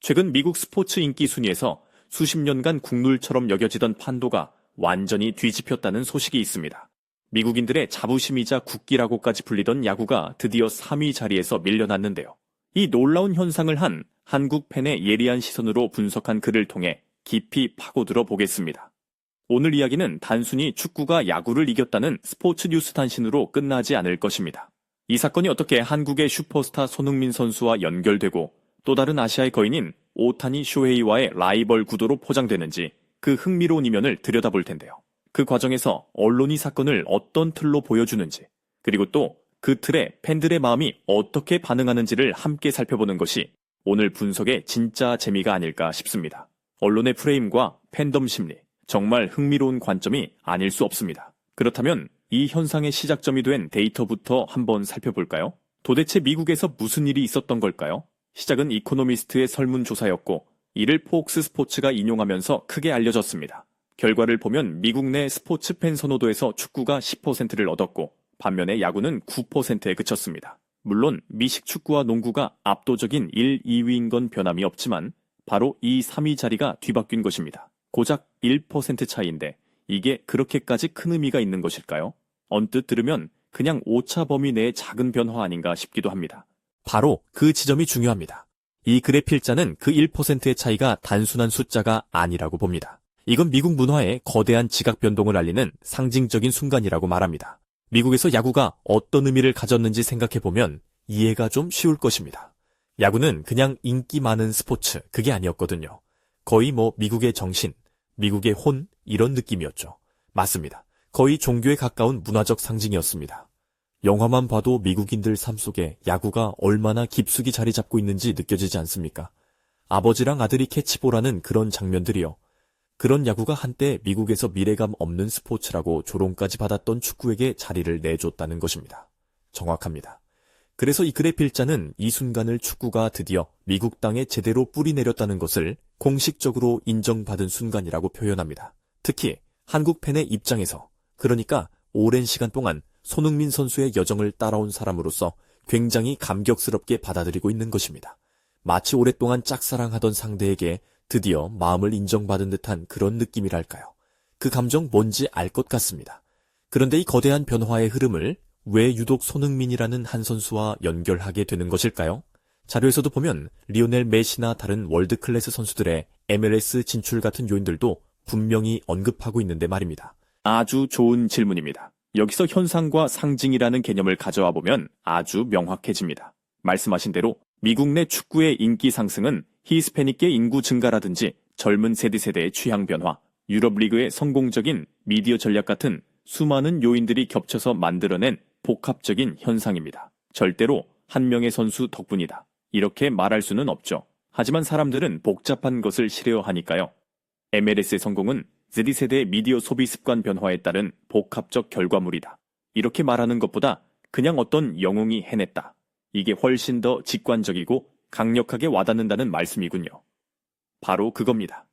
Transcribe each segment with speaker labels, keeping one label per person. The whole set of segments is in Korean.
Speaker 1: 최근 미국 스포츠 인기 순위에서 수십 년간 국룰처럼 여겨지던 판도가 완전히 뒤집혔다는 소식이 있습니다. 미국인들의 자부심이자 국기라고까지 불리던 야구가 드디어 3위 자리에서 밀려났는데요. 이 놀라운 현상을 한 한국 팬의 예리한 시선으로 분석한 글을 통해 깊이 파고들어 보겠습니다. 오늘 이야기는 단순히 축구가 야구를 이겼다는 스포츠 뉴스 단신으로 끝나지 않을 것입니다. 이 사건이 어떻게 한국의 슈퍼스타 손흥민 선수와 연결되고 또 다른 아시아의 거인인 오타니 쇼헤이와의 라이벌 구도로 포장되는지 그 흥미로운 이면을 들여다볼 텐데요. 그 과정에서 언론이 사건을 어떤 틀로 보여주는지, 그리고 또 그 틀에 팬들의 마음이 어떻게 반응하는지를 함께 살펴보는 것이 오늘 분석의 진짜 재미가 아닐까 싶습니다. 언론의 프레임과 팬덤 심리, 정말 흥미로운 관점이 아닐 수 없습니다. 그렇다면 이 현상의 시작점이 된 데이터부터 한번 살펴볼까요? 도대체 미국에서 무슨 일이 있었던 걸까요? 시작은 이코노미스트의 설문조사였고 이를 폭스 스포츠가 인용하면서 크게 알려졌습니다. 결과를 보면 미국 내 스포츠 팬 선호도에서 축구가 10%를 얻었고 반면에 야구는 9%에 그쳤습니다. 물론 미식 축구와 농구가 압도적인 1, 2위인 건 변함이 없지만 바로 이 3위 자리가 뒤바뀐 것입니다. 고작 1% 차이인데 이게 그렇게까지 큰 의미가 있는 것일까요? 언뜻 들으면 그냥 오차 범위 내의 작은 변화 아닌가 싶기도 합니다. 바로 그 지점이 중요합니다. 이 글의 필자는 그 1%의 차이가 단순한 숫자가 아니라고 봅니다. 이건 미국 문화의 거대한 지각 변동을 알리는 상징적인 순간이라고 말합니다. 미국에서 야구가 어떤 의미를 가졌는지 생각해보면 이해가 좀 쉬울 것입니다. 야구는 그냥 인기 많은 스포츠, 그게 아니었거든요. 거의 미국의 정신, 미국의 혼, 이런 느낌이었죠. 맞습니다. 거의 종교에 가까운 문화적 상징이었습니다. 영화만 봐도 미국인들 삶 속에 야구가 얼마나 깊숙이 자리 잡고 있는지 느껴지지 않습니까? 아버지랑 아들이 캐치볼하는 그런 장면들이요. 그런 야구가 한때 미국에서 미래감 없는 스포츠라고 조롱까지 받았던 축구에게 자리를 내줬다는 것입니다. 정확합니다. 그래서 이 글의 필자는 이 순간을 축구가 드디어 미국 땅에 제대로 뿌리 내렸다는 것을 공식적으로 인정받은 순간이라고 표현합니다. 특히 한국 팬의 입장에서, 그러니까 오랜 시간 동안 손흥민 선수의 여정을 따라온 사람으로서 굉장히 감격스럽게 받아들이고 있는 것입니다. 마치 오랫동안 짝사랑하던 상대에게 드디어 마음을 인정받은 듯한 그런 느낌이랄까요. 그 감정 뭔지 알 것 같습니다. 그런데 이 거대한 변화의 흐름을 왜 유독 손흥민이라는 한 선수와 연결하게 되는 것일까요? 자료에서도 보면 리오넬 메시나 다른 월드클래스 선수들의 MLS 진출 같은 요인들도 분명히 언급하고 있는데 말입니다. 아주 좋은 질문입니다. 여기서 현상과 상징이라는 개념을 가져와 보면 아주 명확해집니다. 말씀하신 대로 미국 내 축구의 인기 상승은 히스패닉계 인구 증가라든지 젊은 세대의 취향 변화, 유럽 리그의 성공적인 미디어 전략 같은 수많은 요인들이 겹쳐서 만들어낸 복합적인 현상입니다. 절대로 한 명의 선수 덕분이다. 이렇게 말할 수는 없죠. 하지만 사람들은 복잡한 것을 싫어하니까요. MLS의 성공은 Z세대의 미디어 소비 습관 변화에 따른 복합적 결과물이다. 이렇게 말하는 것보다 그냥 어떤 영웅이 해냈다. 이게 훨씬 더 직관적이고 강력하게 와닿는다는 말씀이군요. 바로 그겁니다.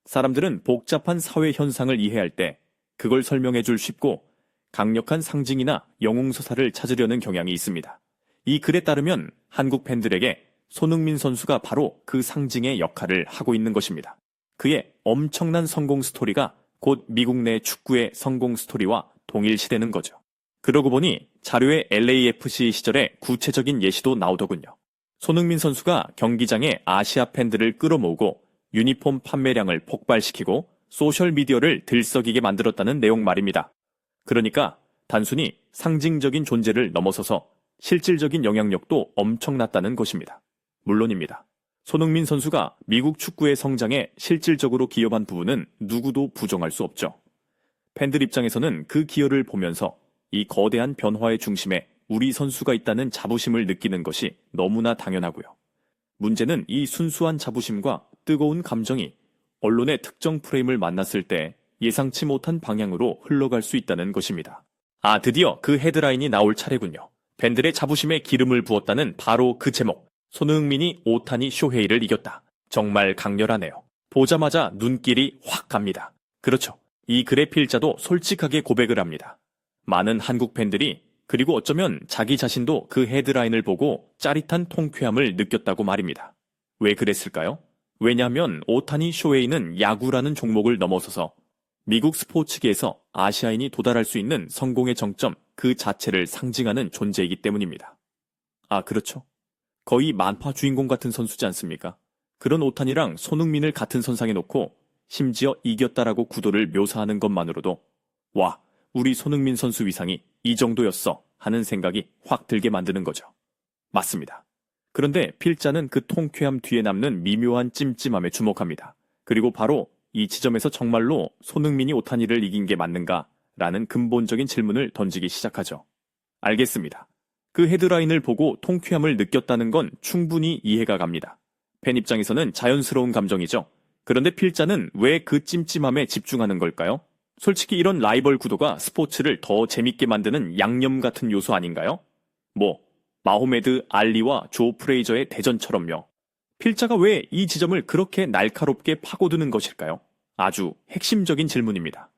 Speaker 1: 사람들은 복잡한 사회 현상을 이해할 때 그걸 설명해 줄 쉽고 강력한 상징이나 영웅서사를 찾으려는 경향이 있습니다. 이 글에 따르면 한국 팬들에게 손흥민 선수가 바로 그 상징의 역할을 하고 있는 것입니다. 그의 엄청난 성공 스토리가 곧 미국 내 축구의 성공 스토리와 동일시되는 거죠. 그러고 보니 자료의 LAFC 시절의 구체적인 예시도 나오더군요. 손흥민 선수가 경기장에 아시아 팬들을 끌어모으고 유니폼 판매량을 폭발시키고 소셜미디어를 들썩이게 만들었다는 내용 말입니다. 그러니까 단순히 상징적인 존재를 넘어서서 실질적인 영향력도 엄청났다는 것입니다. 물론입니다. 손흥민 선수가 미국 축구의 성장에 실질적으로 기여한 부분은 누구도 부정할 수 없죠. 팬들 입장에서는 그 기여를 보면서 이 거대한 변화의 중심에 우리 선수가 있다는 자부심을 느끼는 것이 너무나 당연하고요. 문제는 이 순수한 자부심과 뜨거운 감정이 언론의 특정 프레임을 만났을 때 예상치 못한 방향으로 흘러갈 수 있다는 것입니다. 드디어 그 헤드라인이 나올 차례군요. 팬들의 자부심에 기름을 부었다는 바로 그 제목. 손흥민이 오타니 쇼헤이를 이겼다. 정말 강렬하네요. 보자마자 눈길이 확 갑니다. 그렇죠. 이 글의 필자도 솔직하게 고백을 합니다. 많은 한국 팬들이, 그리고 어쩌면 자기 자신도 그 헤드라인을 보고 짜릿한 통쾌함을 느꼈다고 말입니다. 왜 그랬을까요? 왜냐하면 오타니 쇼헤이는 야구라는 종목을 넘어서서 미국 스포츠계에서 아시아인이 도달할 수 있는 성공의 정점 그 자체를 상징하는 존재이기 때문입니다. 아, 그렇죠. 거의 만파 주인공 같은 선수지 않습니까? 그런 오타니랑 손흥민을 같은 선상에 놓고 심지어 이겼다라고 구도를 묘사하는 것만으로도 와, 우리 손흥민 선수 위상이 이 정도였어 하는 생각이 확 들게 만드는 거죠. 맞습니다. 그런데 필자는 그 통쾌함 뒤에 남는 미묘한 찜찜함에 주목합니다. 그리고 바로 이 지점에서 정말로 손흥민이 오타니를 이긴 게 맞는가? 라는 근본적인 질문을 던지기 시작하죠. 알겠습니다. 그 헤드라인을 보고 통쾌함을 느꼈다는 건 충분히 이해가 갑니다. 팬 입장에서는 자연스러운 감정이죠. 그런데 필자는 왜 그 찜찜함에 집중하는 걸까요? 솔직히 이런 라이벌 구도가 스포츠를 더 재밌게 만드는 양념 같은 요소 아닌가요? 마호메드 알리와 조 프레이저의 대전처럼요. 필자가 왜 이 지점을 그렇게 날카롭게 파고드는 것일까요? 아주 핵심적인 질문입니다.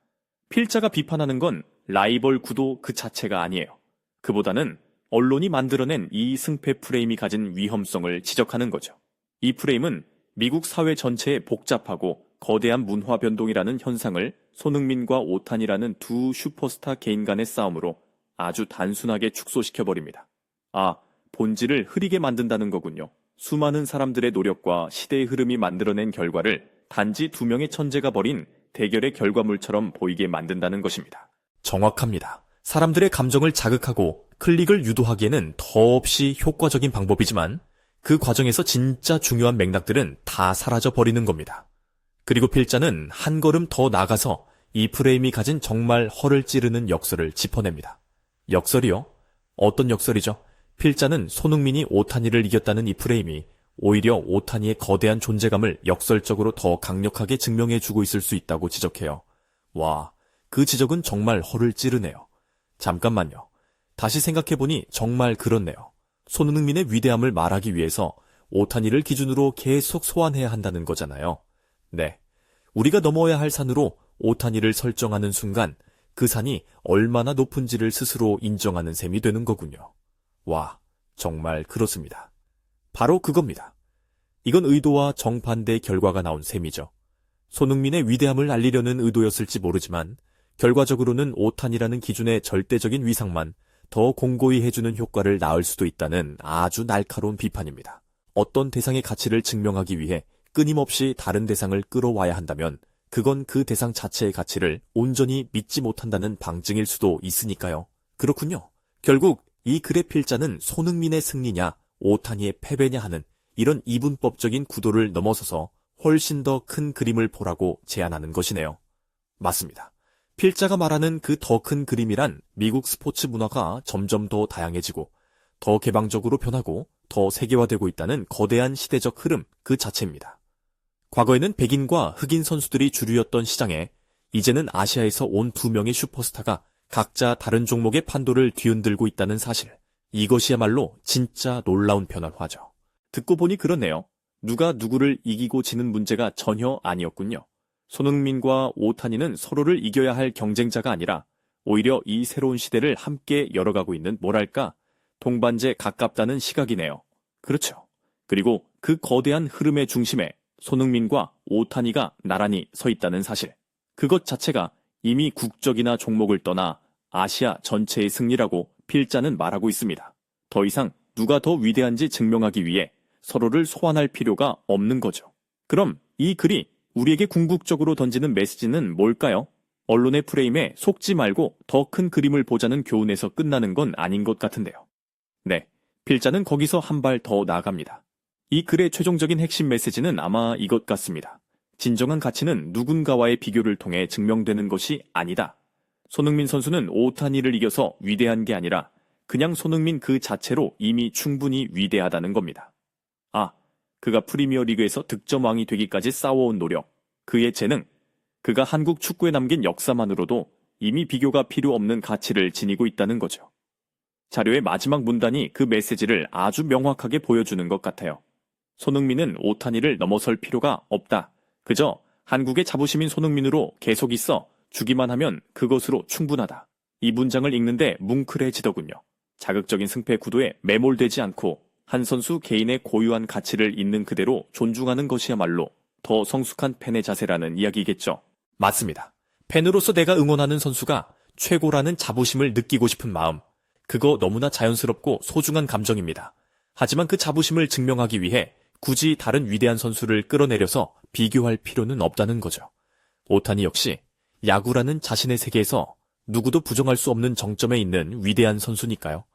Speaker 1: 필자가 비판하는 건 라이벌 구도 그 자체가 아니에요. 그보다는 언론이 만들어낸 이 승패 프레임이 가진 위험성을 지적하는 거죠. 이 프레임은 미국 사회 전체의 복잡하고 거대한 문화 변동이라는 현상을 손흥민과 오타니라는 두 슈퍼스타 개인 간의 싸움으로 아주 단순하게 축소시켜버립니다. 아, 본질을 흐리게 만든다는 거군요. 수많은 사람들의 노력과 시대의 흐름이 만들어낸 결과를 단지 두 명의 천재가 벌인 대결의 결과물처럼 보이게 만든다는 것입니다. 정확합니다. 사람들의 감정을 자극하고 클릭을 유도하기에는 더없이 효과적인 방법이지만 그 과정에서 진짜 중요한 맥락들은 다 사라져버리는 겁니다. 그리고 필자는 한 걸음 더 나가서 이 프레임이 가진 정말 허를 찌르는 역설을 짚어냅니다. 역설이요? 어떤 역설이죠? 필자는 손흥민이 오타니를 이겼다는 이 프레임이 오히려 오타니의 거대한 존재감을 역설적으로 더 강력하게 증명해주고 있을 수 있다고 지적해요. 와, 그 지적은 정말 허를 찌르네요. 잠깐만요. 다시 생각해보니 정말 그렇네요. 손흥민의 위대함을 말하기 위해서 오타니를 기준으로 계속 소환해야 한다는 거잖아요. 네. 우리가 넘어야 할 산으로 오타니를 설정하는 순간 그 산이 얼마나 높은지를 스스로 인정하는 셈이 되는 거군요. 와, 정말 그렇습니다. 바로 그겁니다. 이건 의도와 정반대의 결과가 나온 셈이죠. 손흥민의 위대함을 알리려는 의도였을지 모르지만 결과적으로는 오타니라는 기준의 절대적인 위상만 더 공고히 해주는 효과를 낳을 수도 있다는 아주 날카로운 비판입니다. 어떤 대상의 가치를 증명하기 위해 끊임없이 다른 대상을 끌어와야 한다면 그건 그 대상 자체의 가치를 온전히 믿지 못한다는 방증일 수도 있으니까요. 그렇군요. 결국 이 글의 필자는 손흥민의 승리냐 오타니의 패배냐 하는 이런 이분법적인 구도를 넘어서서 훨씬 더 큰 그림을 보라고 제안하는 것이네요. 맞습니다. 필자가 말하는 그 더 큰 그림이란 미국 스포츠 문화가 점점 더 다양해지고 더 개방적으로 변하고 더 세계화되고 있다는 거대한 시대적 흐름 그 자체입니다. 과거에는 백인과 흑인 선수들이 주류였던 시장에 이제는 아시아에서 온 두 명의 슈퍼스타가 각자 다른 종목의 판도를 뒤흔들고 있다는 사실. 이것이야말로 진짜 놀라운 변화죠. 듣고 보니 그렇네요. 누가 누구를 이기고 지는 문제가 전혀 아니었군요. 손흥민과 오타니는 서로를 이겨야 할 경쟁자가 아니라 오히려 이 새로운 시대를 함께 열어가고 있는 뭐랄까 동반자에 가깝다는 시각이네요. 그렇죠. 그리고 그 거대한 흐름의 중심에 손흥민과 오타니가 나란히 서 있다는 사실. 그것 자체가 이미 국적이나 종목을 떠나 아시아 전체의 승리라고 필자는 말하고 있습니다. 더 이상 누가 더 위대한지 증명하기 위해 서로를 소환할 필요가 없는 거죠. 그럼 이 글이 우리에게 궁극적으로 던지는 메시지는 뭘까요? 언론의 프레임에 속지 말고 더 큰 그림을 보자는 교훈에서 끝나는 건 아닌 것 같은데요. 네, 필자는 거기서 한 발 더 나아갑니다. 이 글의 최종적인 핵심 메시지는 아마 이것 같습니다. 진정한 가치는 누군가와의 비교를 통해 증명되는 것이 아니다. 손흥민 선수는 오타니를 이겨서 위대한 게 아니라 그냥 손흥민 그 자체로 이미 충분히 위대하다는 겁니다. 아, 그가 프리미어리그에서 득점왕이 되기까지 싸워온 노력, 그의 재능, 그가 한국 축구에 남긴 역사만으로도 이미 비교가 필요 없는 가치를 지니고 있다는 거죠. 자료의 마지막 문단이 그 메시지를 아주 명확하게 보여주는 것 같아요. 손흥민은 오타니를 넘어설 필요가 없다. 그저 한국의 자부심인 손흥민으로 계속 있어 주기만 하면 그것으로 충분하다. 이 문장을 읽는데 뭉클해지더군요. 자극적인 승패 구도에 매몰되지 않고 한 선수 개인의 고유한 가치를 있는 그대로 존중하는 것이야말로 더 성숙한 팬의 자세라는 이야기겠죠. 맞습니다. 팬으로서 내가 응원하는 선수가 최고라는 자부심을 느끼고 싶은 마음, 그거 너무나 자연스럽고 소중한 감정입니다. 하지만 그 자부심을 증명하기 위해 굳이 다른 위대한 선수를 끌어내려서 비교할 필요는 없다는 거죠. 오타니 역시 야구라는 자신의 세계에서 누구도 부정할 수 없는 정점에 있는 위대한 선수니까요.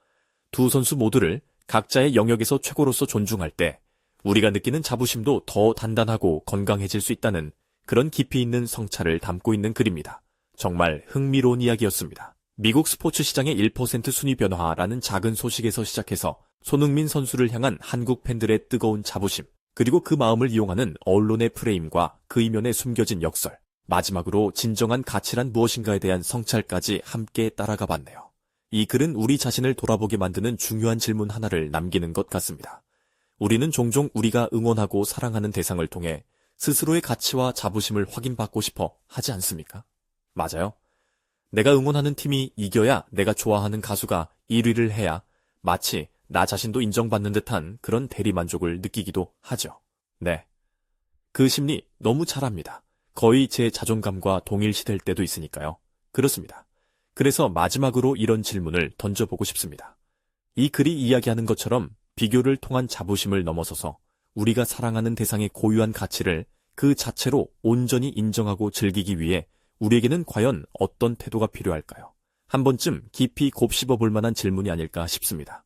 Speaker 1: 두 선수 모두를 각자의 영역에서 최고로서 존중할 때 우리가 느끼는 자부심도 더 단단하고 건강해질 수 있다는 그런 깊이 있는 성찰을 담고 있는 글입니다. 정말 흥미로운 이야기였습니다. 미국 스포츠 시장의 1% 순위 변화라는 작은 소식에서 시작해서 손흥민 선수를 향한 한국 팬들의 뜨거운 자부심, 그리고 그 마음을 이용하는 언론의 프레임과 그 이면에 숨겨진 역설, 마지막으로 진정한 가치란 무엇인가에 대한 성찰까지 함께 따라가 봤네요. 이 글은 우리 자신을 돌아보게 만드는 중요한 질문 하나를 남기는 것 같습니다. 우리는 종종 우리가 응원하고 사랑하는 대상을 통해 스스로의 가치와 자부심을 확인받고 싶어 하지 않습니까? 맞아요. 내가 응원하는 팀이 이겨야 내가 좋아하는 가수가 1위를 해야 마치 나 자신도 인정받는 듯한 그런 대리만족을 느끼기도 하죠. 네. 그 심리 너무 잘 압니다. 거의 제 자존감과 동일시될 때도 있으니까요. 그렇습니다. 그래서 마지막으로 이런 질문을 던져보고 싶습니다. 이 글이 이야기하는 것처럼 비교를 통한 자부심을 넘어서서 우리가 사랑하는 대상의 고유한 가치를 그 자체로 온전히 인정하고 즐기기 위해 우리에게는 과연 어떤 태도가 필요할까요? 한 번쯤 깊이 곱씹어 볼 만한 질문이 아닐까 싶습니다.